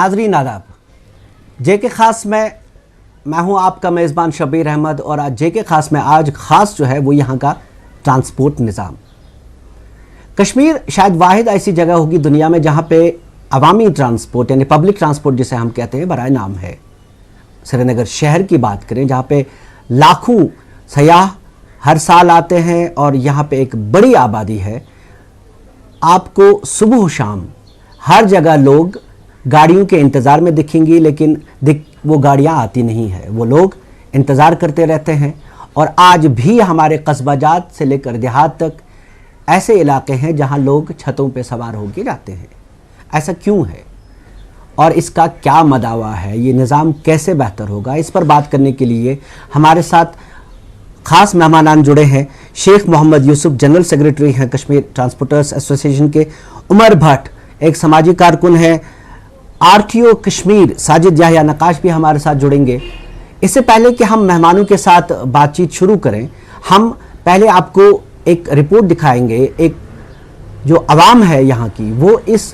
नाजरीन आदाब, जेके खास में मैं हूं आपका मेज़बान शबीर अहमद और आज जेके खास में आज खास जो है वो यहाँ का ट्रांसपोर्ट निज़ाम। कश्मीर शायद वाहिद ऐसी जगह होगी दुनिया में जहाँ पे अवामी ट्रांसपोर्ट यानी पब्लिक ट्रांसपोर्ट जिसे हम कहते हैं बराए नाम है। श्रीनगर शहर की बात करें जहाँ पे लाखों सयाह हर साल आते हैं और यहाँ पे एक बड़ी आबादी है। आपको सुबह शाम हर जगह लोग गाड़ियों के इंतज़ार में दिखेंगी, लेकिन वो गाड़ियाँ आती नहीं है, वो लोग इंतज़ार करते रहते हैं। और आज भी हमारे कस्बाजात से लेकर देहात तक ऐसे इलाके हैं जहाँ लोग छतों पे सवार होकर जाते हैं। ऐसा क्यों है और इसका क्या मदावा है, ये निज़ाम कैसे बेहतर होगा, इस पर बात करने के लिए हमारे साथ ख़ास मेहमानान जुड़े हैं। शेख मोहम्मद यूसुफ जनरल सेक्रेटरी हैं कश्मीर ट्रांसपोर्टर्स एसोसिएशन के, उमर भट्ट एक समाजी कारकुन है, आरटीओ कश्मीर साजिद याहिया नकाश भी हमारे साथ जुड़ेंगे। इससे पहले कि हम मेहमानों के साथ बातचीत शुरू करें, हम पहले आपको एक रिपोर्ट दिखाएंगे। एक जो अवाम है यहाँ की, वो इस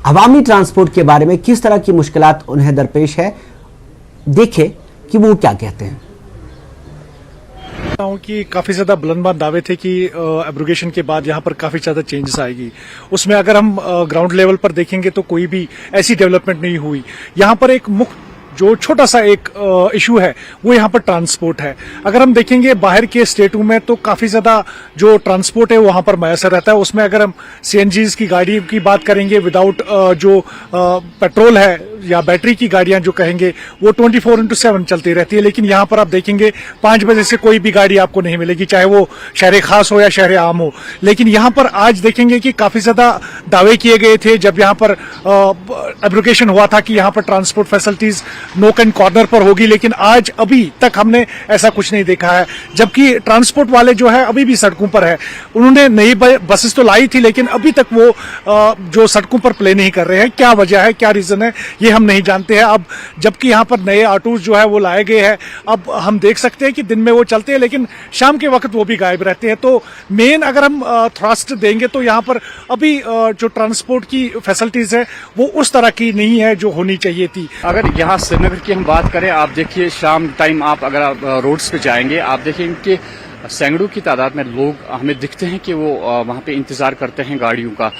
अवामी ट्रांसपोर्ट के बारे में किस तरह की मुश्किलात उन्हें दरपेश है, देखें कि वो क्या कहते हैं। कि काफी ज्यादा बुलंदबाज दावे थे कि एब्रोगेशन के बाद यहाँ पर काफी ज्यादा चेंजेस आएगी। उसमें अगर हम ग्राउंड लेवल पर देखेंगे तो कोई भी ऐसी डेवलपमेंट नहीं हुई। यहाँ पर एक मुख्य जो छोटा सा एक इशू है वो यहाँ पर ट्रांसपोर्ट है। अगर हम देखेंगे बाहर के स्टेटों में तो काफी ज्यादा जो ट्रांसपोर्ट है वहां पर मैसर रहता है। उसमें अगर हम सीएनजीज की गाड़ी की बात करेंगे विदाउट जो पेट्रोल है या बैटरी की गाड़ियां जो कहेंगे वो 24/7 चलती रहती है। लेकिन यहाँ पर आप देखेंगे 5 बजे से कोई भी गाड़ी आपको नहीं मिलेगी, चाहे वो शहर खास हो या शहर आम हो। लेकिन यहाँ पर आज देखेंगे कि काफी ज्यादा दावे किए गए थे जब यहाँ पर एब्रोगेशन हुआ था कि यहाँ पर ट्रांसपोर्ट फैसिलिटीज नोक एंड कॉर्नर पर होगी, लेकिन आज अभी तक हमने ऐसा कुछ नहीं देखा है। जबकि ट्रांसपोर्ट वाले जो है अभी भी सड़कों पर है। उन्होंने नई बसेस तो लाई थी लेकिन अभी तक वो जो सड़कों पर प्ले नहीं कर रहे हैं। क्या वजह है, क्या रीजन है, ये हम नहीं जानते हैं। अब जबकि यहाँ पर नए ऑटोज जो है वो लाए गए हैं, अब हम देख सकते हैं कि दिन में वो चलते हैं लेकिन शाम के वक्त वो भी गायब रहते हैं। तो मेन अगर हम थ्रस्ट देंगे तो यहाँ पर अभी जो ट्रांसपोर्ट की फैसिलिटीज है वो उस तरह की नहीं है जो होनी चाहिए थी। अगर यहाँ श्रीनगर की हम बात करें, आप देखिए शाम टाइम आप अगर आप रोड्स पे जाएंगे आप देखेंगे कि सैकड़ों की तादाद में लोग हमें दिखते हैं कि वो वहाँ पे इंतजार करते हैं गाड़ियों का।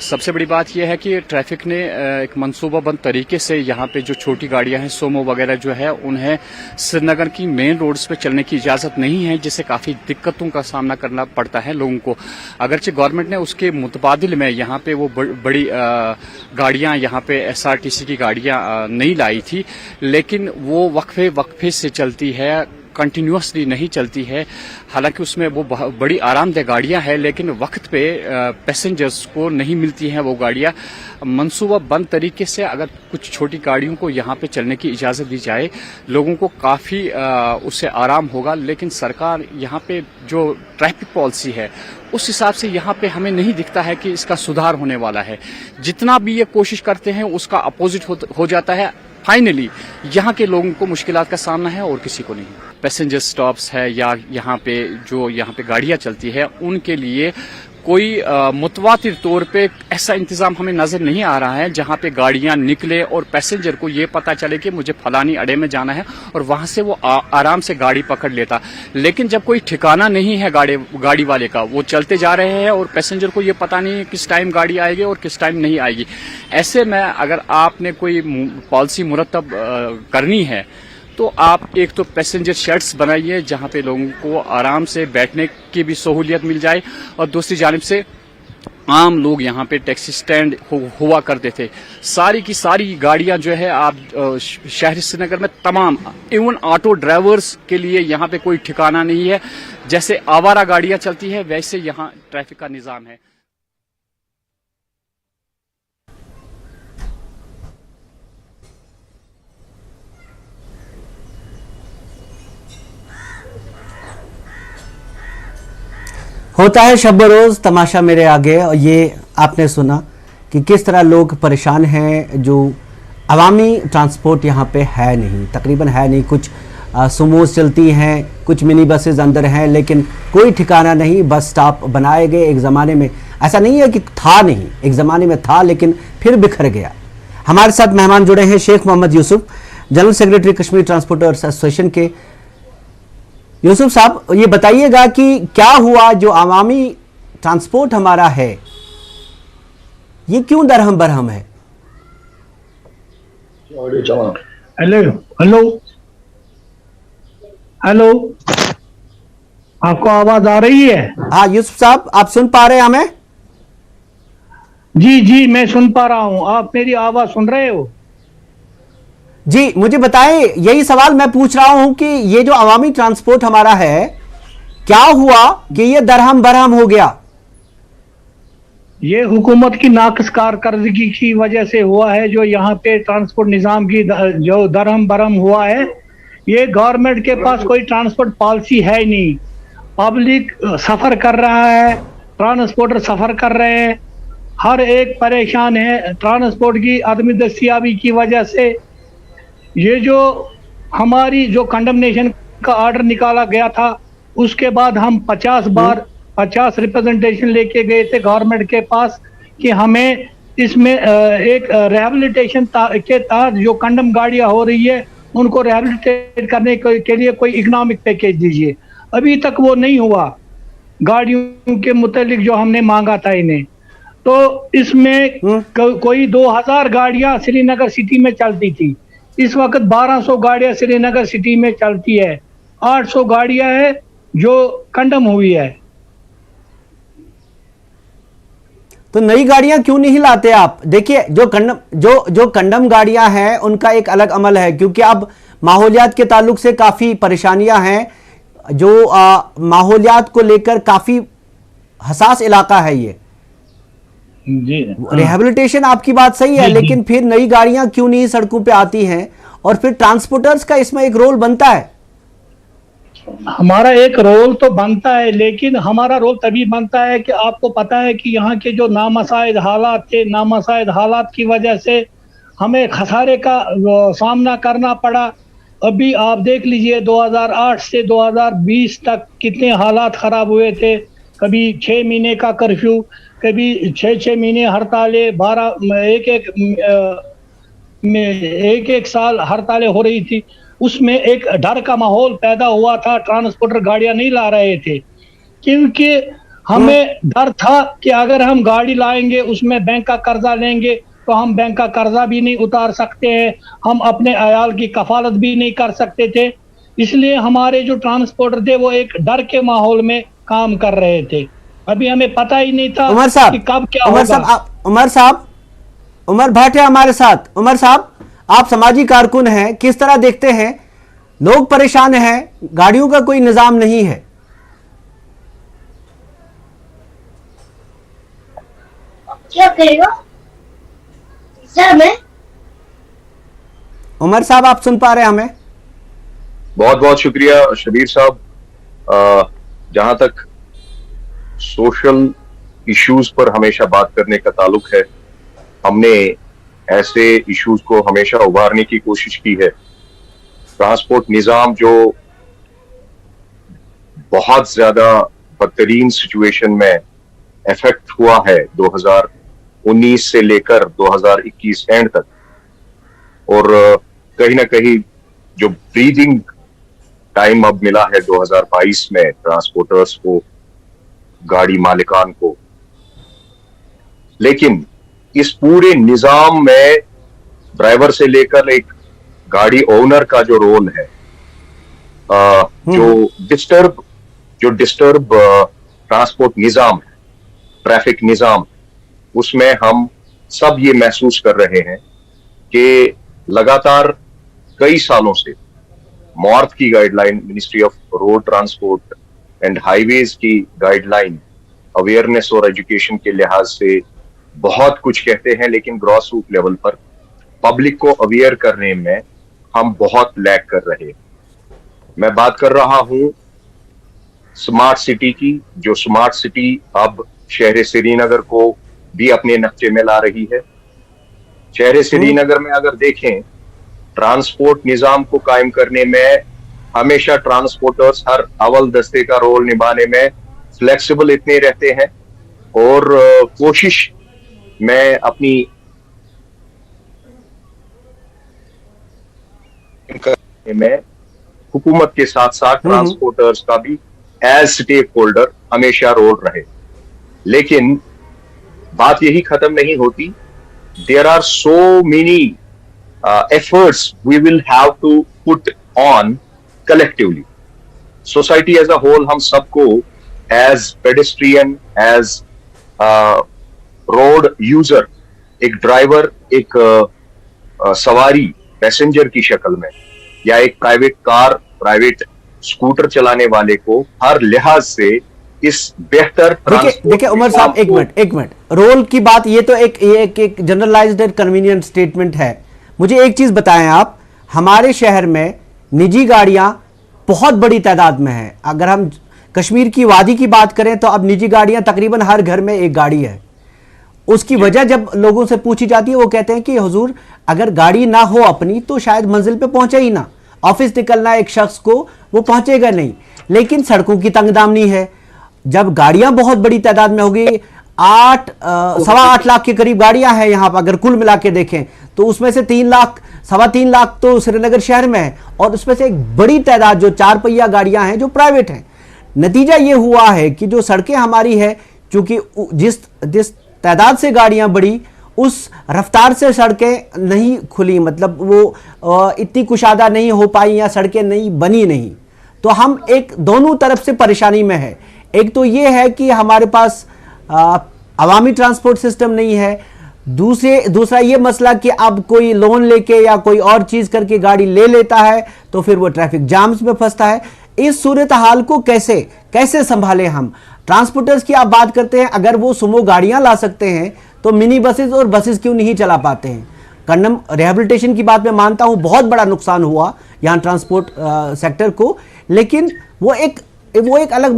सबसे बड़ी बात यह है कि ट्रैफिक ने एक मंसूबाबंद तरीके से यहाँ पे जो छोटी गाड़ियां हैं सोमो वगैरह जो है उन्हें श्रीनगर की मेन रोड्स पे चलने की इजाजत नहीं है, जिससे काफी दिक्कतों का सामना करना पड़ता है लोगों को। अगरचे गवर्नमेंट ने उसके मुतबादिल में यहाँ पे वो बड़ी गाड़ियां यहाँ पे एसआरटीसी की गाड़ियां नहीं लाई थी, लेकिन वो वक्फे से चलती है, कंटिन्यूसली नहीं चलती है। हालांकि उसमें वो बड़ी आरामदेह गाड़ियां हैं लेकिन वक्त पे पैसेंजर्स को नहीं मिलती हैं वो गाड़ियां। मंसूबा बंद तरीके से अगर कुछ छोटी गाड़ियों को यहाँ पे चलने की इजाजत दी जाए, लोगों को काफी उससे आराम होगा। लेकिन सरकार यहाँ पे जो ट्रैफिक पॉलिसी है उस हिसाब से यहाँ पे हमें नहीं दिखता है कि इसका सुधार होने वाला है। जितना भी ये कोशिश करते हैं उसका अपोजिट हो जाता है। फाइनली यहाँ के लोगों को मुश्किलात का सामना है और किसी को नहीं। पैसेंजर स्टॉप्स है या यहाँ पे गाड़ियाँ चलती है उनके लिए कोई मुतवातिर तौर पे ऐसा इंतजाम हमें नजर नहीं आ रहा है जहाँ पे गाड़ियां निकले और पैसेंजर को ये पता चले कि मुझे फलानी अड्डे में जाना है और वहां से वो आराम से गाड़ी पकड़ लेता। लेकिन जब कोई ठिकाना नहीं है गाड़ी वाले का, वो चलते जा रहे हैं और पैसेंजर को ये पता नहीं है किस टाइम गाड़ी आएगी और किस टाइम नहीं आएगी। ऐसे में अगर आपने कोई पॉलिसी मुरतब करनी है तो आप एक तो पैसेंजर शेड्स बनाइए जहां पे लोगों को आराम से बैठने की भी सहूलियत मिल जाए, और दूसरी जानिब से आम लोग यहाँ पे टैक्सी स्टैंड हुआ करते थे। सारी की सारी गाड़ियां जो है आप शहर श्रीनगर में तमाम इवन ऑटो ड्राइवर्स के लिए यहाँ पे कोई ठिकाना नहीं है। जैसे आवारा गाड़ियां चलती है वैसे यहाँ ट्रैफिक का निजाम है। होता है शब रोज़ तमाशा मेरे आगे, और ये आपने सुना कि किस तरह लोग परेशान हैं। जो अवामी ट्रांसपोर्ट यहाँ पे है नहीं, तकरीबन है नहीं। कुछ सुमोस चलती हैं, कुछ मिनी बसेस अंदर हैं, लेकिन कोई ठिकाना नहीं। बस स्टॉप बनाए गए एक ज़माने में, ऐसा नहीं है कि था नहीं, एक ज़माने में था लेकिन फिर बिखर गया। हमारे साथ मेहमान जुड़े हैं Sheikh Mohammad Yusuf, general secretary Kashmir transporters association के। यूसुफ साहब, ये बताइएगा कि क्या हुआ, जो आवामी ट्रांसपोर्ट हमारा है ये क्यों दरहम बरहम है? हेलो हेलो हेलो, आपको आवाज आ रही है? हाँ यूसुफ साहब, आप सुन पा रहे हैं हमें? जी जी, मैं सुन पा रहा हूँ। आप मेरी आवाज सुन रहे हो? जी, मुझे बताएं, यही सवाल मैं पूछ रहा हूं कि ये जो अवामी ट्रांसपोर्ट हमारा है, क्या हुआ कि ये दरहम बरहम हो गया? ये हुकूमत की नाकस कारकर्दगी की वजह से हुआ है। जो यहाँ पे ट्रांसपोर्ट निज़ाम की जो दरहम बरहम हुआ है, ये गवर्नमेंट के पास कोई ट्रांसपोर्ट पॉलिसी है ही नहीं। पब्लिक सफ़र कर रहा है, ट्रांसपोर्टर सफ़र कर रहे हैं, हर एक परेशान है ट्रांसपोर्ट की आदमी दस्तियाबी की वजह से। ये जो हमारी जो कंडमनेशन का ऑर्डर निकाला गया था, उसके बाद हम 50 बार 50 रिप्रेजेंटेशन लेके गए थे गवर्नमेंट के पास कि हमें इसमें एक रिहैबिलिटेशन के तहत जो कंडम गाड़ियां हो रही है उनको रिहैबिलिटेट करने के लिए कोई इकोनॉमिक पैकेज दीजिए। अभी तक वो नहीं हुआ गाड़ियों के मुतालिक जो हमने मांगा था इन्हें। तो इसमें कोई 2000 गाड़ियां श्रीनगर सिटी में चलती थी, इस वक्त 1200 गाड़ियां श्रीनगर सिटी में चलती है, 800 गाड़ियां है जो कंडम हुई है। तो नई गाड़ियां क्यों नहीं लाते आप? देखिए, जो कंडम गाड़ियां हैं उनका एक अलग अमल है, क्योंकि अब माहौलियात के ताल्लुक से काफी परेशानियां हैं, जो माहौलियात को लेकर काफी हसास इलाका है ये जी। रिहैबिलिटेशन आपकी बात सही है, लेकिन फिर नई गाड़ियां क्यों नहीं सड़कों पे आती हैं? और फिर ट्रांसपोर्टर्स का इसमें एक रोल बनता है। हमारा एक रोल तो बनता है, लेकिन हमारा रोल तभी बनता है कि आपको पता है कि यहाँ के जो नामसाइद हालात थे, नामसाइद हालात की वजह से हमें खसारे का सामना करना पड़ा। अभी आप देख लीजिए 2008 से 2020 तक कितने हालात खराब हुए थे। कभी 6 महीने का कर्फ्यू, कभी 6 महीने हड़तालें, 1 साल हड़तालें हो रही थी। उसमें एक डर का माहौल पैदा हुआ था, ट्रांसपोर्टर गाड़ियां नहीं ला रहे थे क्योंकि हमें डर था कि अगर हम गाड़ी लाएंगे उसमें बैंक का कर्जा लेंगे तो हम बैंक का कर्जा भी नहीं उतार सकते हैं, हम अपने अयाल की कफालत भी नहीं कर सकते थे। इसलिए हमारे जो ट्रांसपोर्टर थे वो एक डर के माहौल में काम कर रहे थे। अभी हमें पता ही नहीं था उमर साहब, कि कब क्या उमर होगा। साहब, उमर भट्ट है हमारे साथ। उमर साहब, आप समाजी कारकुन हैं, किस तरह देखते हैं? लोग परेशान हैं, गाड़ियों का कोई निजाम नहीं है। क्या करेगा सर? मैं उमर साहब, आप सुन पा रहे हैं हमें? बहुत बहुत शुक्रिया शबीर साहब। जहां तक सोशल इश्यूज पर हमेशा बात करने का ताल्लुक है, हमने ऐसे इश्यूज को हमेशा उभारने की कोशिश की है। ट्रांसपोर्ट निजाम जो बहुत ज्यादा बदतरीन सिचुएशन में इफेक्ट हुआ है 2019 से लेकर 2021 एंड तक, और कहीं ना कहीं जो ब्रीदिंग टाइम अब मिला है 2022 में ट्रांसपोर्टर्स को, गाड़ी मालिकान को, लेकिन इस पूरे निजाम में ड्राइवर से लेकर एक गाड़ी ओनर का जो रोल है, जो डिस्टर्ब ट्रांसपोर्ट निजाम है, ट्रैफिक निजाम, उसमें हम सब ये महसूस कर रहे हैं कि लगातार कई सालों से मॉर्थ की guideline, ministry of road transport and highways की गाइडलाइन अवेयरनेस और एजुकेशन के लिहाज से बहुत कुछ कहते हैं, लेकिन ग्रॉस रूट लेवल पर पब्लिक को अवेयर करने में हम बहुत लैग कर रहे हैं। मैं बात कर रहा हूं स्मार्ट सिटी की, जो स्मार्ट सिटी अब शहर श्रीनगर को भी अपने नक्शे में ला रही है। शहर श्रीनगर में अगर देखें, ट्रांसपोर्ट निजाम को कायम करने में हमेशा ट्रांसपोर्टर्स हर अव्वल दस्ते का रोल निभाने में फ्लेक्सिबल इतने रहते हैं, और कोशिश मैं अपनी करने में हुकूमत के साथ साथ ट्रांसपोर्टर्स का भी एज स्टेक होल्डर हमेशा रोल रहे। लेकिन बात यही खत्म नहीं होती। There are so many efforts we will have to put on collectively. Society as a whole, हम सबको as pedestrian, as road user, एक ड्राइवर, एक सवारी पैसेंजर की शक्ल में, या एक प्राइवेट कार, प्राइवेट स्कूटर चलाने वाले को हर लिहाज से इस बेहतर देखिए उमर साहब, एक मिनट रोल की बात, ये तो एक जनरलाइज्ड एंड कन्वीनियंट स्टेटमेंट है। मुझे एक चीज बताएं आप, हमारे शहर में निजी गाड़ियां बहुत बड़ी तादाद में है। अगर हम कश्मीर की वादी की बात करें तो अब निजी गाड़ियां तकरीबन हर घर में एक गाड़ी है। उसकी वजह जब लोगों से पूछी जाती है वो कहते हैं कि हुजूर अगर गाड़ी ना हो अपनी तो शायद मंजिल पे पहुंचे ही ना। ऑफिस निकलना एक शख्स को वो पहुंचेगा नहीं। लेकिन सड़कों की तंगदामनी है। जब गाड़ियां बहुत बड़ी तादाद में होगी, 8.8 लाख के करीब गाड़ियां हैं यहाँ पर, अगर कुल मिला के देखें तो उसमें से 3 लाख 3.25 लाख तो श्रीनगर शहर में है, और उसमें से एक बड़ी तादाद जो 4 पहिया गाड़ियां हैं जो प्राइवेट हैं। नतीजा ये हुआ है कि जो सड़कें हमारी है, चूंकि जिस तादाद से गाड़ियां बढ़ी उस रफ्तार से सड़कें नहीं खुली, मतलब वो इतनी कुशादा नहीं हो पाई या सड़कें नहीं बनी नहीं। तो हम एक दोनों तरफ से परेशानी में है। एक तो ये है कि हमारे पास अवामी ट्रांसपोर्ट सिस्टम नहीं है। दूसरा ये मसला कि अब कोई लोन लेके या कोई और चीज करके गाड़ी ले लेता है तो फिर वो ट्रैफिक जाम्स में फंसता है। इस सूरत हाल को कैसे संभाले हम? ट्रांसपोर्टर्स की आप बात करते हैं, अगर वो सुमो गाड़ियां ला सकते हैं तो मिनी बसेस और बसेस क्यों नहीं चला पाते हैं? कंडम रिहेबिलिटेशन की बात मैं मानता हूं, बहुत बड़ा नुकसान हुआ यहां ट्रांसपोर्ट सेक्टर को, लेकिन वो एक अलग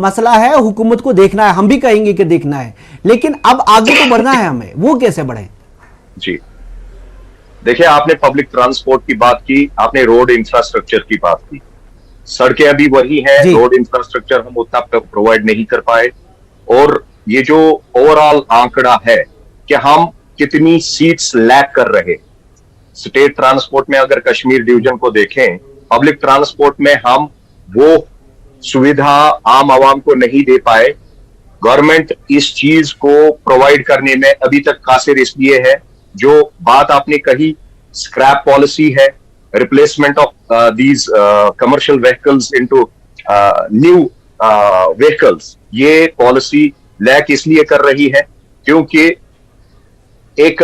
मसला है। हुकूमत को देखना है, हम भी कहेंगे कि देखना है, लेकिन अब आगे तो बढ़ना है हमें। वो कैसे बढ़े? जी देखिए, आपने पब्लिक ट्रांसपोर्ट की बात की, आपने रोड इंफ्रास्ट्रक्चर की बात की। सड़कें अभी वही हैं, रोड इंफ्रास्ट्रक्चर हम उतना प्रोवाइड नहीं कर पाए। और ये जो ओवरऑल आंकड़ा है कि हम कितनी सीट्स लैक कर रहे, स्टेट ट्रांसपोर्ट में अगर कश्मीर डिवीजन को देखें, पब्लिक ट्रांसपोर्ट में हम वो सुविधा आम आवाम को नहीं दे पाए। गवर्नमेंट इस चीज को प्रोवाइड करने में अभी तक कासिर इसलिए है, जो बात आपने कही, स्क्रैप पॉलिसी है, replacement of these commercial vehicles into new vehicles. ये पॉलिसी लैक इसलिए कर रही है क्योंकि एक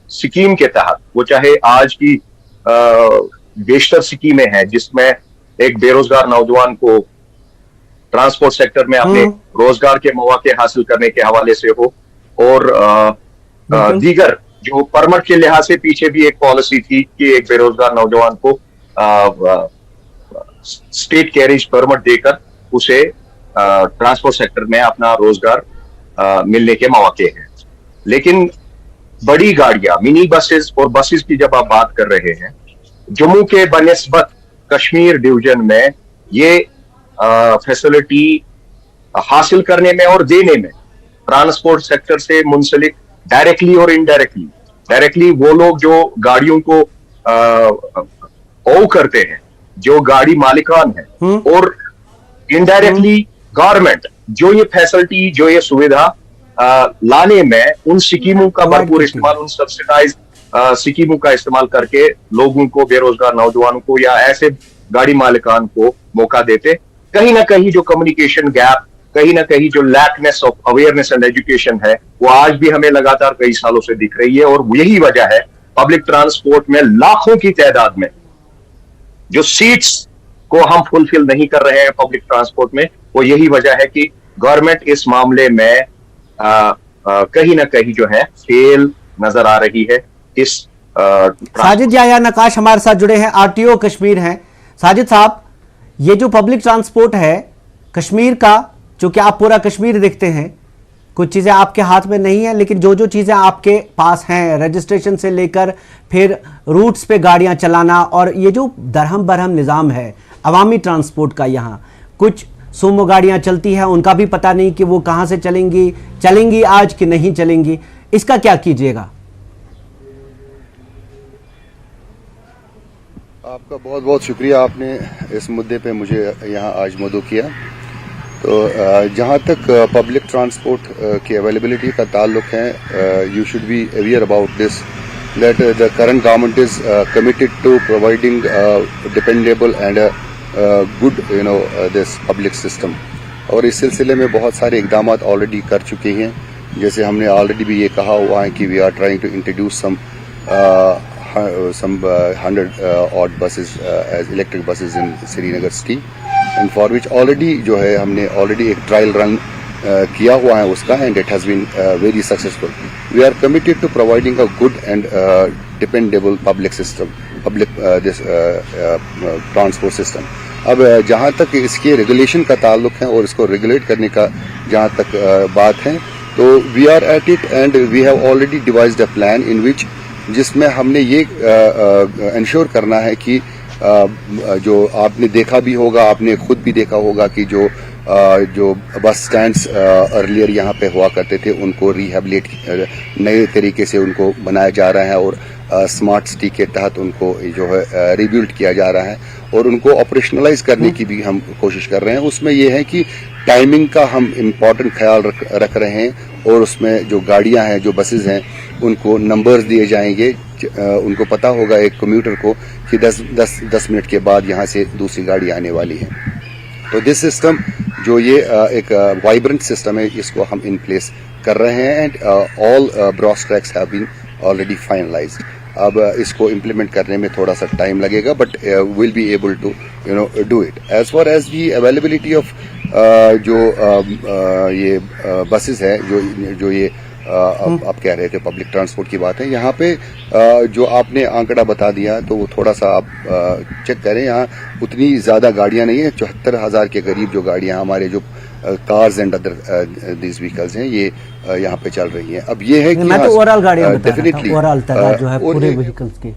स्कीम के तहत, वो चाहे आज की बेशतर स्कीमें हैं जिसमें एक बेरोजगार नौजवान को ट्रांसपोर्ट सेक्टर में अपने रोजगार के मौके हासिल करने के हवाले से हो, और दीगर जो परमिट के लिहाज से पीछे भी एक पॉलिसी थी कि एक बेरोजगार नौजवान को स्टेट कैरेज परमिट देकर उसे ट्रांसपोर्ट सेक्टर में अपना रोजगार मिलने के मौके हैं। लेकिन बड़ी गाड़ियां, मिनी बसेस और बसेस की जब आप बात कर रहे हैं, जम्मू के बनिस्बत कश्मीर डिवीजन में ये फैसिलिटी हासिल करने में और देने में ट्रांसपोर्ट सेक्टर से मुंसलिक डायरेक्टली और इनडायरेक्टली, डायरेक्टली वो लोग जो गाड़ियों को ओव करते हैं, जो गाड़ी मालिकान है, और इनडायरेक्टली गवर्नमेंट जो ये फैसिलिटी, जो ये सुविधा लाने में उन स्कीमों का भरपूर इस्तेमाल, उन सब्सिडाइज स्कीमों का इस्तेमाल करके लोगों को, बेरोजगार नौजवानों को या ऐसे गाड़ी मालिकान को मौका देते। कहीं ना कहीं जो कम्युनिकेशन गैप, कहीं ना कहीं जो लैकनेस ऑफ अवेयरनेस एंड एजुकेशन है, वो आज भी हमें लगातार कई सालों से दिख रही है। और यही वजह है पब्लिक ट्रांसपोर्ट में लाखों की तादाद में जो सीट्स को हम फुलफिल नहीं कर रहे हैं पब्लिक ट्रांसपोर्ट में, वो यही वजह है कि गवर्नमेंट इस मामले में कहीं ना कहीं जो है फेल नजर आ रही है। इस साजिद याया नकाश हमारे साथ जुड़े हैं, आरटीओ कश्मीर हैं। साजिद साहब, ये जो पब्लिक ट्रांसपोर्ट है कश्मीर का, चूंकि आप पूरा कश्मीर देखते हैं, कुछ चीज़ें आपके हाथ में नहीं है, लेकिन जो चीज़ें आपके पास हैं, रजिस्ट्रेशन से लेकर फिर रूट्स पे गाड़ियां चलाना, और ये जो दरहम बरहम निज़ाम है अवामी ट्रांसपोर्ट का, यहाँ कुछ सोमो गाड़ियां चलती हैं, उनका भी पता नहीं कि वो कहाँ से चलेंगी आज कि नहीं चलेंगी, इसका क्या कीजिएगा? आपका बहुत बहुत शुक्रिया, आपने इस मुद्दे पे मुझे यहाँ आज मदऊ किया। तो जहाँ तक पब्लिक ट्रांसपोर्ट की अवेलेबिलिटी का ताल्लुक है, you should be aware about this that the current government is committed to providing dependable and good this public system. और इस सिलसिले में बहुत सारे इकदाम ऑलरेडी कर चुके हैं। जैसे हमने ऑलरेडी भी ये कहा हुआ है कि we are trying to introduce some 100 odd buses as electric buses in Srinagar city, and for which already जो है हमने already एक trial run किया हुआ है उसका, and it has been very successful. We are committed to providing a good and dependable public system, this transport system. अब जहाँ तक इसके रेगुलेशन का ताल्लुक है और इसको रेगुलेट करने का जहाँ तक बात है, तो we are at it and we have already devised a plan in which, जिसमें हमने ये इंश्योर करना है कि जो आपने देखा भी होगा, आपने खुद भी देखा होगा कि जो बस स्टैंड्स अर्लियर यहाँ पे हुआ करते थे, उनको रिहेबिलिट नए तरीके से उनको बनाया जा रहा है और स्मार्ट सिटी के तहत उनको जो है रिबिल्ड किया जा रहा है और उनको ऑपरेशनलाइज करने की भी हम कोशिश कर रहे हैं। उसमें यह है कि टाइमिंग का हम इम्पोर्टेंट ख्याल रख रहे हैं और उसमें जो गाड़ियां हैं, जो बसेज हैं, उनको नंबर्स दिए जाएंगे। उनको पता होगा एक कम्यूटर को कि 10 मिनट के बाद यहाँ से दूसरी गाड़ी आने वाली है। तो दिस सिस्टम जो ये एक वाइब्रेंट सिस्टम है, इसको हम इन प्लेस कर रहे हैं and all bros tracks have been already finalised. अब इसको इम्प्लीमेंट करने में थोड़ा सा टाइम लगेगा, but will be able to do it. As far as the availability of जो ये बसेस है, जो ये आप कह रहे थे पब्लिक ट्रांसपोर्ट की बात है, यहाँ पे जो आपने आंकड़ा बता दिया तो वो थोड़ा सा आप चेक करें। यहाँ उतनी ज्यादा गाड़ियां नहीं है, 74,000 के करीब जो गाड़ियां हमारे जो cars and other these vehicles हैं, ये यहाँ पे चल रही हैं। अब ये है कि मैं तो ओवरऑल गाड़ियां बता रहा था, डेफिनेटली ओवरऑल तादाद जो है पूरे व्हीकल्स की।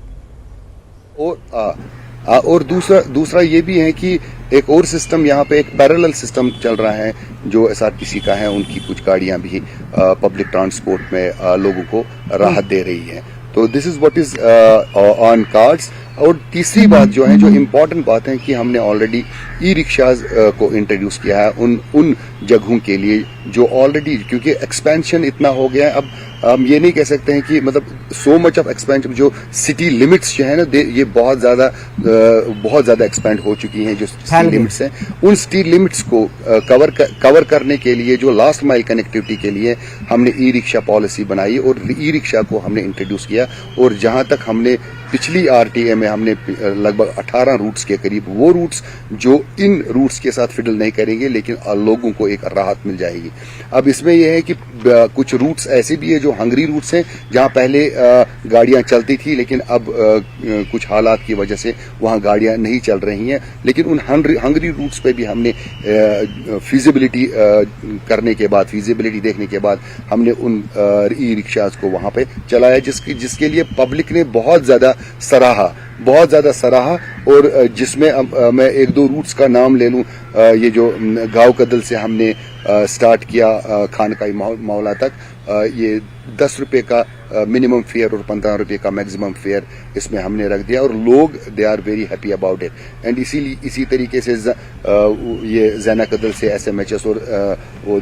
और दूसरा ये भी है कि एक और सिस्टम यहाँ पे, एक पैरेलल सिस्टम चल रहा है जो एसआरटीसी का है। उनकी कुछ गाड़ियां भी पब्लिक ट्रांसपोर्ट में लोगों को राहत दे रही हैं। तो this is what is on cards. और तीसरी बात जो है, जो इम्पोर्टेंट बात है कि हमने ऑलरेडी ई रिक्शाज को इंट्रोड्यूस किया है उन जगहों के लिए जो ऑलरेडी, क्योंकि एक्सपेंशन इतना हो गया है। अब हम ये नहीं कह सकते हैं कि मतलब सो मच ऑफ एक्सपेंशन, जो सिटी लिमिट्स जो है ना, ये बहुत ज्यादा एक्सपेंड हो चुकी हैं। जो सिटी लिमिट्स हैं, उन सिटी लिमिट्स को कवर करने के लिए, जो लास्ट माइल कनेक्टिविटी के लिए हमने ई रिक्शा पॉलिसी बनाई और ई रिक्शा को हमने इंट्रोड्यूस किया। और जहां तक हमने पिछली आरटीए में हमने लगभग 18 रूट्स के करीब, वो रूट्स जो इन रूट्स के साथ फिडल नहीं करेंगे, लेकिन लोगों को एक राहत मिल जाएगी। अब इसमें यह है कि कुछ रूट्स ऐसे भी है जो हंगरी रूट्स हैं, जहां पहले गाड़ियां चलती थी, लेकिन अब कुछ हालात की वजह से वहां गाड़ियां नहीं चल रही हैं। लेकिन उन हंगरी रूट्स पे भी हमने फिजिबिलिटी करने के बाद, फिजिबिलिटी देखने के बाद, हमने उन ई रिक्शाज को वहां पे चलाया, जिसके लिए पब्लिक ने बहुत ज्यादा सराहा। और जिसमें मैं 1-2 रूट्स का नाम ले लूं, ये जो गांव कदल से हमने स्टार्ट किया खानकाई मौला तक, ये 10 रुपए का मिनिमम फेयर और 15 रुपए का मैक्सिमम फेयर इसमें हमने रख दिया और लोग they are very happy about it. And इसी तरीके से ये जैना कदल से SMHS और वो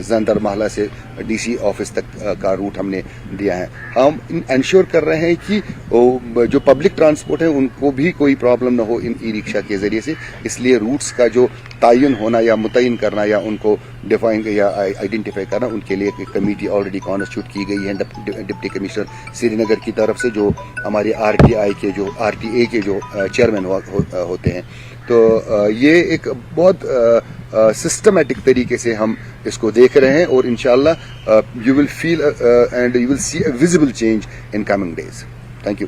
जंतर महला से DC ऑफिस तक का रूट हमने दिया है। हम इंश्योर कर रहे हैं कि जो पब्लिक ट्रांसपोर्ट है उनको भी कोई प्रॉब्लम ना हो इन ई रिक्शा के जरिए से। इसलिए रूट्स का जो तायन होना या मुतयन करना या उनको डिफाइन या आइडेंटिफाई करना, उनके लिए एक कमेटी ऑलरेडी कॉन्स्टिट्यूट की गई है डिप्टी कमिश्नर श्रीनगर की तरफ से, जो हमारे RTA के जो चेयरमैन होते हैं। तो ये एक बहुत सिस्टमैटिक तरीके से हम इसको देख रहे हैं और इंशाल्लाह you will feel and you will see a visible change in coming days. Thank you.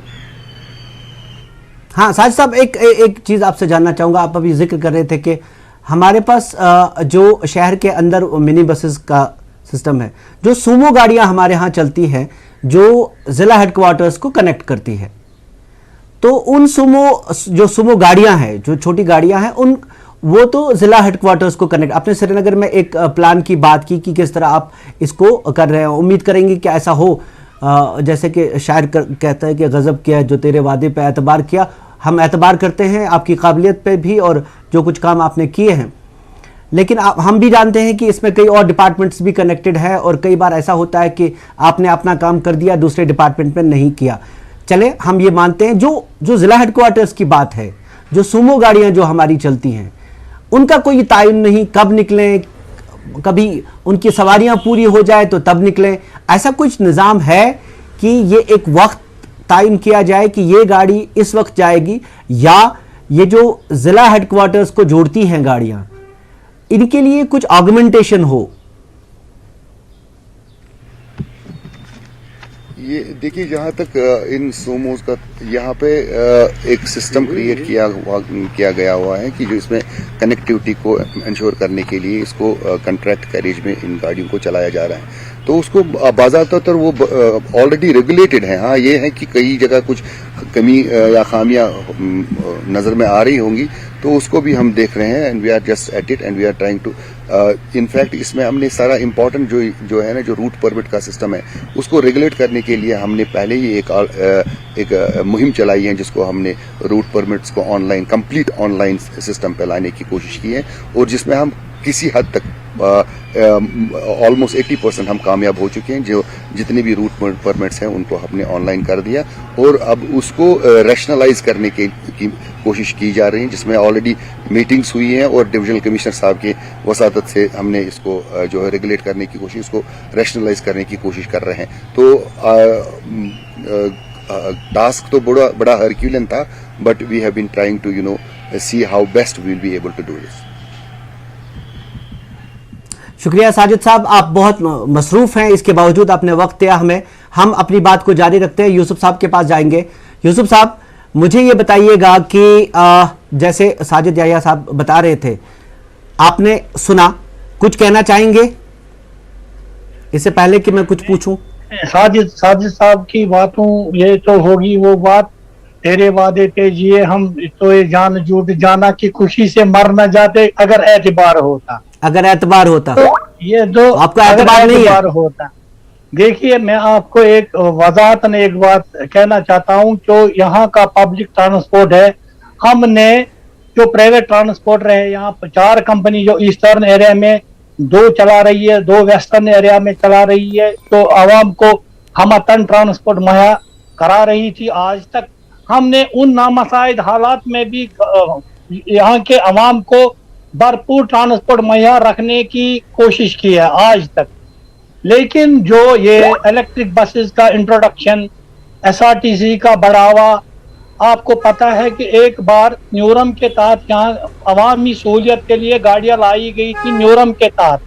हाँ साजिद साहब, एक चीज आपसे जानना चाहूंगा। आप अभी जिक्र कर रहे थे कि हमारे पास जो शहर के अंदर मिनी बसेस का सिस्टम है, जो सूमो गाड़ियां हमारे यहाँ चलती हैं, जो जिला हेडक्वार्टर्स को कनेक्ट करती है, तो उन सूमो गाड़ियां हैं, जो छोटी गाड़ियां हैं, वो तो जिला हेडक्वार्टर्स को कनेक्ट। आपने श्रीनगर में एक प्लान की बात की कि किस तरह आप इसको कर रहे हैं। उम्मीद करेंगे कि ऐसा हो जैसे कि शायर कहता है कि गज़ब किया जो तेरे वादे पे एतबार किया। हम एतबार करते हैं आपकी काबिलियत पे भी और जो कुछ काम आपने किए हैं, लेकिन हम भी जानते हैं कि इसमें कई और डिपार्टमेंट्स भी कनेक्टेड है और कई बार ऐसा होता है कि आपने अपना काम कर दिया, दूसरे डिपार्टमेंट में नहीं किया। चले हम ये मानते हैं जो ज़िला हेडक्वार्टर्स की बात है, जो सुमो गाड़ियाँ जो हमारी चलती हैं उनका कोई तयन नहीं, कब निकलें, कभी उनकी सवारियाँ पूरी हो जाए तो तब निकलें, ऐसा कुछ निज़ाम है कि ये एक वक्त तयन किया जाए कि ये गाड़ी इस वक्त जाएगी, या ये जो ज़िला हेडक्वार्टर्स को जोड़ती हैं गाड़ियाँ इनके लिए कुछ ऑगमेंटेशन हो? ये देखिए, जहाँ तक इन सोमोज का यहाँ पे एक सिस्टम क्रिएट किया गया हुआ है कि जो इसमें कनेक्टिविटी को इंश्योर करने के लिए इसको कॉन्ट्रैक्ट कैरेज में इन गाड़ियों को चलाया जा रहा है। तो उसको बाज़ाब्ता वो ऑलरेडी रेगुलेटेड है। हाँ, ये है कि कई जगह कुछ कमी या खामियां नज़र में आ रही होंगी, तो उसको भी हम देख रहे हैं and we are just at it and we are trying to in fact इसमें हमने सारा इम्पोर्टेंट जो है ना, जो रूट परमिट का सिस्टम है उसको रेगुलेट करने के लिए हमने पहले ही एक मुहिम चलाई है, जिसको हमने रूट परमिट्स को ऑनलाइन, कंप्लीट ऑनलाइन सिस्टम पे लाने की कोशिश की है, और जिसमें हम किसी हद तक ऑलमोस्ट 80% हम कामयाब हो चुके हैं। जो जितने भी रूट परमिट्स हैं उनको हमने ऑनलाइन कर दिया, और अब उसको रैशनलाइज करने की कोशिश की जा रही है, जिसमें ऑलरेडी मीटिंग्स हुई हैं और डिविजनल कमिश्नर साहब की वसादत से हमने इसको जो है रेगुलेट करने की कोशिश, इसको रैशनलाइज करने की कोशिश कर रहे हैं। तो टास्क तो बड़ा हरक्यूलियन था, but we have been trying to see how best we will be able to do this. शुक्रिया साजिद साहब, आप बहुत मसरूफ हैं, इसके बावजूद आपने वक्त दिया हमें। हम अपनी बात को जारी रखते हैं, यूसुफ साहब के पास जाएंगे। यूसुफ साहब, मुझे ये बताइएगा कि जैसे साजिद याहिया साहब बता रहे थे, आपने सुना, कुछ कहना चाहेंगे इससे पहले कि मैं कुछ पूछूं? साजिद साहब की बातों, ये तो होगी वो बात, तेरे वादे पे जिए हम तो ये जान झूठ जाना की खुशी से मर न जाते अगर एतबार होता। तो ये जो आपका एतबार नहीं है होता। देखिए, मैं आपको एक वजाहतन एक बात कहना चाहता हूं, जो यहाँ का पब्लिक ट्रांसपोर्ट है, हमने जो प्राइवेट ट्रांसपोर्ट रहे, यहाँ 4 कंपनी जो ईस्टर्न एरिया में 2 चला रही है, 2 वेस्टर्न एरिया में चला रही है, तो आवाम को हमतन ट्रांसपोर्ट मुहैया करा रही थी। आज तक हमने उन नामसाइद हालात में भी यहाँ के अवाम को भरपूर ट्रांसपोर्ट मुहैया रखने की कोशिश की है आज तक। लेकिन जो ये इलेक्ट्रिक बसेस का इंट्रोडक्शन, एसआरटीसी का बढ़ावा, आपको पता है कि एक बार न्यूरम के तहत यहाँ अवामी सहूलियत के लिए गाड़ियां लाई गई थी न्यूरम के तहत,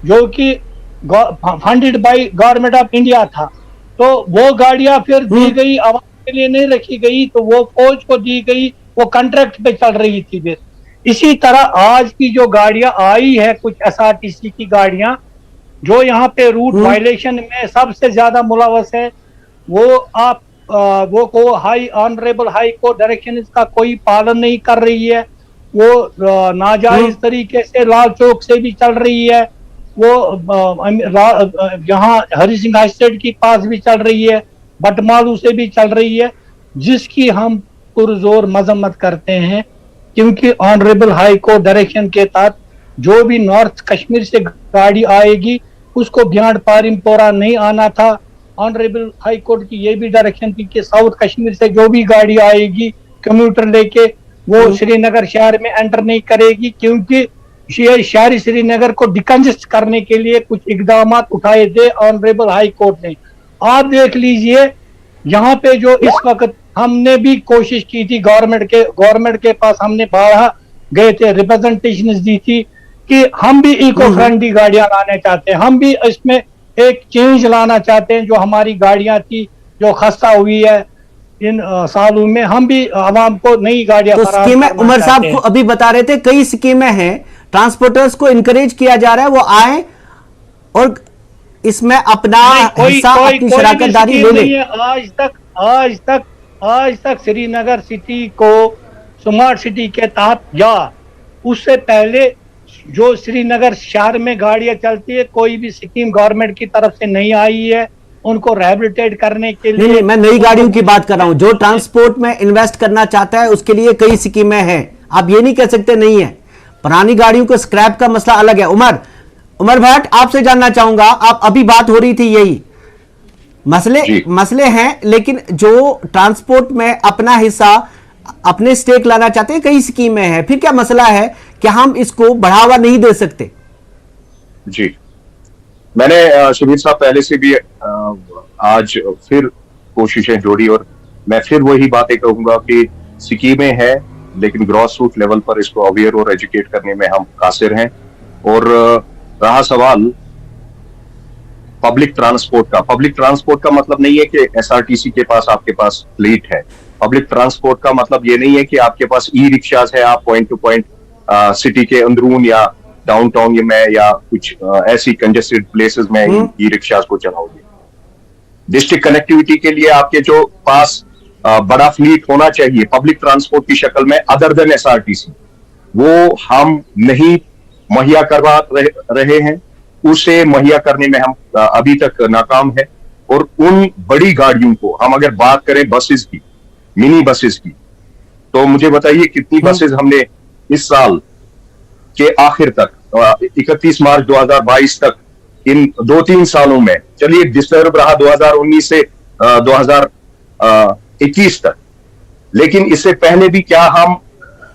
जो कि funded by government of India था। तो वो गाड़ियां फिर दी गई, अवाम के लिए नहीं रखी गई, तो वो फौज को दी गई, वो कॉन्ट्रैक्ट पे चल रही थी फिर। इसी तरह आज की जो गाड़ियां आई है, कुछ एसआरटीसी की गाड़ियां जो यहाँ पे रूट वायलेशन में सबसे ज्यादा मुलवस है, वो को high honourable high court direction इसका कोई पालन नहीं कर रही है। वो नाजायज तरीके से लाल चौक से भी चल रही है, वो यहाँ हरि सिंह एस्टेट के पास भी चल रही है, बटमालू से भी चल रही है, जिसकी हम पुरजोर मजम्मत करते हैं। क्योंकि ऑनरेबल हाई कोर्ट डायरेक्शन के तहत जो भी नॉर्थ कश्मीर से गाड़ी आएगी उसको बियॉन्ड पारिमपोरा नहीं आना था। ऑनरेबल हाई कोर्ट की ये भी डायरेक्शन थी कि साउथ कश्मीर से जो भी गाड़ी आएगी कम्यूटर लेके वो श्रीनगर शहर में एंटर नहीं करेगी, क्योंकि शहरी श्रीनगर को डिकंजेस्ट करने के लिए कुछ इकदाम उठाए थे ऑनरेबल हाई कोर्ट ने। आप देख लीजिए, यहाँ पे जो इस वक्त हमने भी कोशिश की थी, गवर्नमेंट के पास हमने बारह गए थे, रिप्रेजेंटेशन दी थी कि हम भी इको फ्रेंडली गाड़ियां लाने चाहते हैं, हम भी इसमें एक चेंज लाना चाहते हैं। जो हमारी गाड़ियां थी जो खस्ता हुई है इन सालों में, हम भी आवाम को नई गाड़ियां तो स्कीमें उमर साहब अभी बता रहे थे, कई स्कीमें हैं, ट्रांसपोर्टर्स को इनकरेज किया जा रहा है वो आए और इसमें अपना हिस्सा, अपनी शराकतदारी ले ले। आज तक श्रीनगर सिटी को स्मार्ट सिटी के तहत या उससे पहले जो श्रीनगर शहर में गाड़ियां चलती है, कोई भी स्कीम गवर्नमेंट की तरफ से नहीं आई है। उनको रिहेबिलिटेट करने के लिए। नहीं, मैं नई गाड़ियों की बात कर रहा हूं। जो ट्रांसपोर्ट में इन्वेस्ट करना चाहता है उसके लिए कई स्कीमें हैं, आप ये नहीं कह सकते नहीं है। पुरानी गाड़ियों को स्क्रैप का मसला अलग है। उमर भट्ट, आपसे जानना चाहूंगा, आप अभी बात हो रही थी यही मसले हैं, लेकिन जो ट्रांसपोर्ट में अपना हिस्सा अपने स्टेक लाना चाहते हैं, कई स्कीमें हैं, फिर क्या मसला है कि हम इसको बढ़ावा नहीं दे सकते? जी, मैंने शबीर साहब पहले से भी आज फिर कोशिशें जोड़ी और मैं फिर वही बातें कहूंगा कि स्कीमें हैं, लेकिन ग्रॉस रूट लेवल पर इसको अवेयर और एजुकेट करने में हम कासिर हैं। और रहा सवाल पब्लिक ट्रांसपोर्ट का मतलब नहीं है कि एसआरटीसी के पास आपके पास फ्लीट है। पब्लिक ट्रांसपोर्ट का मतलब ये नहीं है कि आपके पास ई रिक्शास है, आप पॉइंट टू पॉइंट सिटी के अंदरून या डाउनटाउन में या कुछ ऐसी कंजेस्टेड प्लेसेस में ई रिक्शास को चलाओगे। डिस्ट्रिक्ट कनेक्टिविटी के लिए आपके जो पास बड़ा फ्लीट होना चाहिए पब्लिक ट्रांसपोर्ट की शक्ल में अदर देन एसआरटीसी, वो हम नहीं मुहैया करवा रहे हैं। उसे मुहैया करने में हम अभी तक नाकाम है। और उन बड़ी गाड़ियों को हम अगर बात करें बसेस की, मिनी बसेस की, तो मुझे बताइए कितनी बसेस हमने इस साल के आखिर तक 31 मार्च 2022 तक, इन 2-3 सालों में, चलिए डिस्टर्ब रहा 2019 से 2021 तक, लेकिन इससे पहले भी क्या हम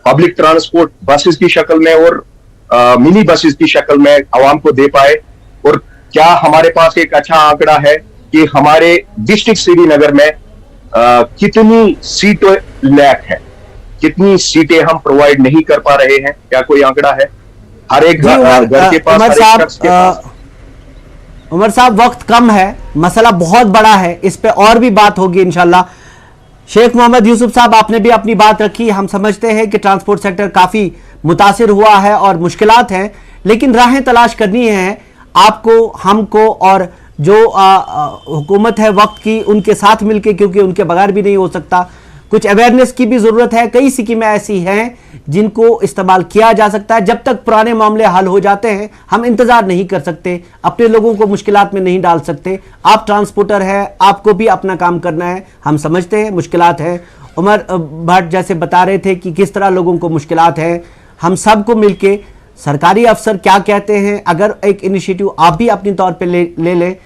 पब्लिक ट्रांसपोर्ट बसेस की शक्ल में और मिनी बसेस की शक्ल में आवाम को दे पाए? और क्या हमारे पास एक अच्छा आंकड़ा है कि हमारे डिस्ट्रिक्ट श्रीनगर में कितनी सीटें लैक है, कितनी सीटें हम प्रोवाइड नहीं कर पा रहे हैं? क्या कोई आंकड़ा है? हर एक घर के पास, हर एक शख्स के पास। उमर साहब, वक्त कम है, मसला बहुत बड़ा है, इस पे और भी बात होगी इंशाल्लाह। शेख मोहम्मद यूसुफ साहब, आपने भी अपनी बात रखी। हम समझते हैं कि ट्रांसपोर्ट सेक्टर काफी मुतासिर हुआ है और मुश्किलात हैं, लेकिन राहें तलाश करनी है आपको, हमको, और जो हुकूमत है वक्त की, उनके साथ मिलके, क्योंकि उनके बगैर भी नहीं हो सकता। कुछ अवेयरनेस की भी जरूरत है। कई स्कीमें ऐसी हैं जिनको इस्तेमाल किया जा सकता है। जब तक पुराने मामले हल हो जाते हैं हम इंतजार नहीं कर सकते, अपने लोगों को मुश्किलात में नहीं डाल सकते। आप ट्रांसपोर्टर हैं, आपको भी अपना काम करना है, हम समझते हैं मुश्किलात है। उमर भट्ट जैसे बता रहे थे कि किस तरह लोगों को मुश्किलात है, हम सबको मिलके, सरकारी अफसर क्या कहते हैं, अगर एक इनिशिएटिव आप भी अपने तौर पे ले लें,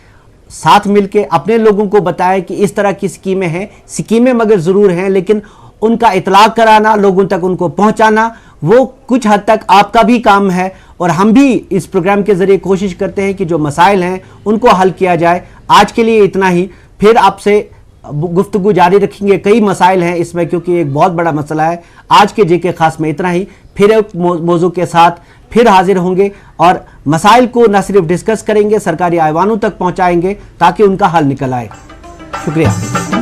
साथ मिलके अपने लोगों को बताएं कि इस तरह की स्कीमें हैं। स्कीमें मगर ज़रूर हैं, लेकिन उनका इतलाक कराना, लोगों तक उनको पहुंचाना, वो कुछ हद तक आपका भी काम है। और हम भी इस प्रोग्राम के ज़रिए कोशिश करते हैं कि जो मसाइल हैं उनको हल किया जाए। आज के लिए इतना ही, फिर आपसे गुफ्तगू जारी रखेंगे। कई मसाइल हैं इसमें, क्योंकि एक बहुत बड़ा मसला है। आज के जेके खास में इतना ही, फिर एक मौजू के साथ फिर हाजिर होंगे और मसाइल को न सिर्फ डिस्कस करेंगे, सरकारी ऐवानों तक पहुंचाएंगे ताकि उनका हल निकल आए। शुक्रिया।